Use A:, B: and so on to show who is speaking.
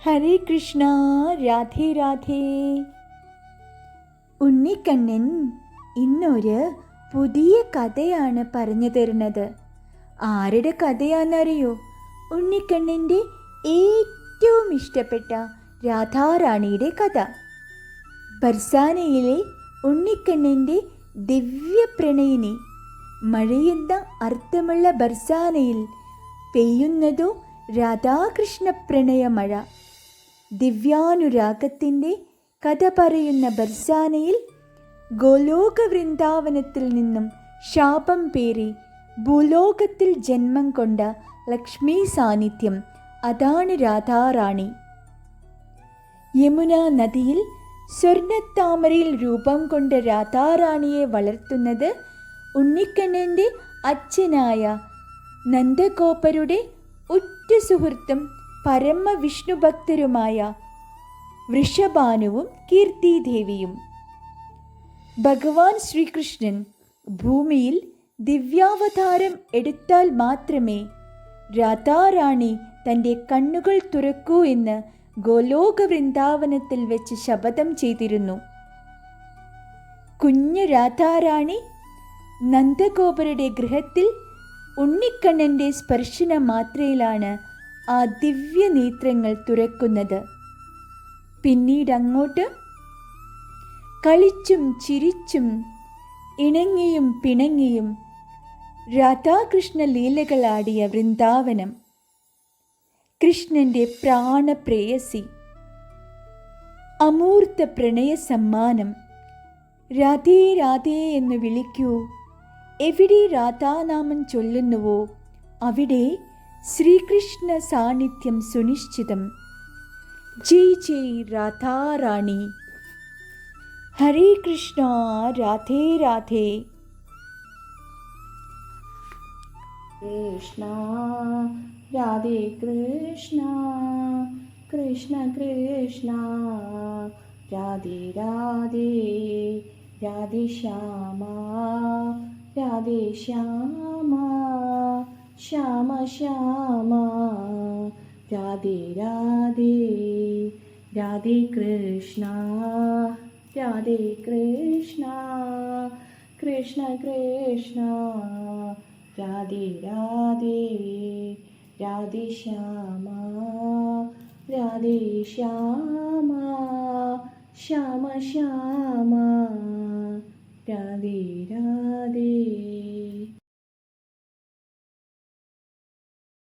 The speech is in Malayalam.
A: ഹരേ കൃഷ്ണ. രാധേ രാധേ. ഉണ്ണിക്കണ്ണൻ ഇന്നൊരു പുതിയ കഥയാണ് പറഞ്ഞു തരുന്നത്. ആരുടെ കഥയാണെന്നറിയോ? ഉണ്ണിക്കണ്ണൻ്റെ ഏറ്റവും ഇഷ്ടപ്പെട്ട രാധാറാണിയുടെ കഥ. ബർസാനയിലെ ഉണ്ണിക്കണ്ണൻ്റെ ദിവ്യപ്രണയിനി. മഴയെന്ന അർത്ഥമുള്ള ബർസാനയിൽ പെയ്യുന്നതോ രാധാകൃഷ്ണ പ്രണയമഴ. ദിവ്യാനുരാഗത്തിൻ്റെ കഥ പറയുന്ന ബർസാനയിൽ ഗോലോക വൃന്ദാവനത്തിൽ നിന്നും ശാപം പേറി ഭൂലോകത്തിൽ ജന്മം കൊണ്ട ലക്ഷ്മി സാന്നിധ്യം. അതാണ് രാധാറാണി. യമുന നദിയിൽ സ്വർണ്ണത്താമരയിൽ രൂപം കൊണ്ട രാധാറാണിയെ വളർത്തുന്നത് ഉണ്ണിക്കണ്ണൻ്റെ അച്ഛനായ നന്ദഗോപരുടെ ഉറ്റ സുഹൃത്തും പരമവിഷ്ണുഭക്തരുമായ വൃഷഭാനുവും കീർത്തിദേവിയും. ഭഗവാൻ ശ്രീകൃഷ്ണൻ ഭൂമിയിൽ ദിവ്യാവതാരം എടുത്താൽ മാത്രമേ രാധാറാണി തൻ്റെ കണ്ണുകൾ തുറക്കൂ എന്ന് ഗോലോക വൃന്ദാവനത്തിൽ വെച്ച് ശപഥം ചെയ്തിരുന്നു. കുഞ്ഞു രാധാറാണി നന്ദഗോപരുടെ ഗൃഹത്തിൽ ഉണ്ണിക്കണ്ണൻ്റെ സ്പർശന മാത്രയിലാണ് ആ ദിവ്യനേത്രങ്ങൾ തുറക്കുന്നത്. പിന്നീട് അങ്ങോട്ട് കളിച്ചും ചിരിച്ചും ഇണങ്ങിയും പിണങ്ങിയും രാധാകൃഷ്ണ ലീലകളാടിയ വൃന്ദാവനം. കൃഷ്ണൻ്റെ പ്രാണപ്രേയസി, അമൂർത്ത പ്രണയ സമ്മാനം. രാധേ രാധേ എന്ന് വിളിക്കൂ. എവിടെ രാധാനാമം ചൊല്ലുന്നുവോ അവിടെ ശ്രീകൃഷ്ണ സാന്നിധ്യം സുനിശ്ചിതം. ജയ് ജയ് രാധാറാണി. ഹരേ കൃഷ്ണ. രാധേ രാധേ.
B: കൃഷ്ണ രാധേ കൃഷ്ണ കൃഷ്ണ കൃഷ്ണ രാധേ രാധേ രാധേ ശ്യാമ രാധേ ശ്യാമ ശ്യാമ ശ്യാമ രാധേ രാധേ രാധേ കൃഷ്ണ രാധേ കൃഷ്ണ കൃഷ്ണ കൃഷ്ണ രാധേ രാധേ രാധേ ശ്യാമ രാധേ ശ്യാമ ശ്യാമ ശ്യാമ രാധേ രാധേ.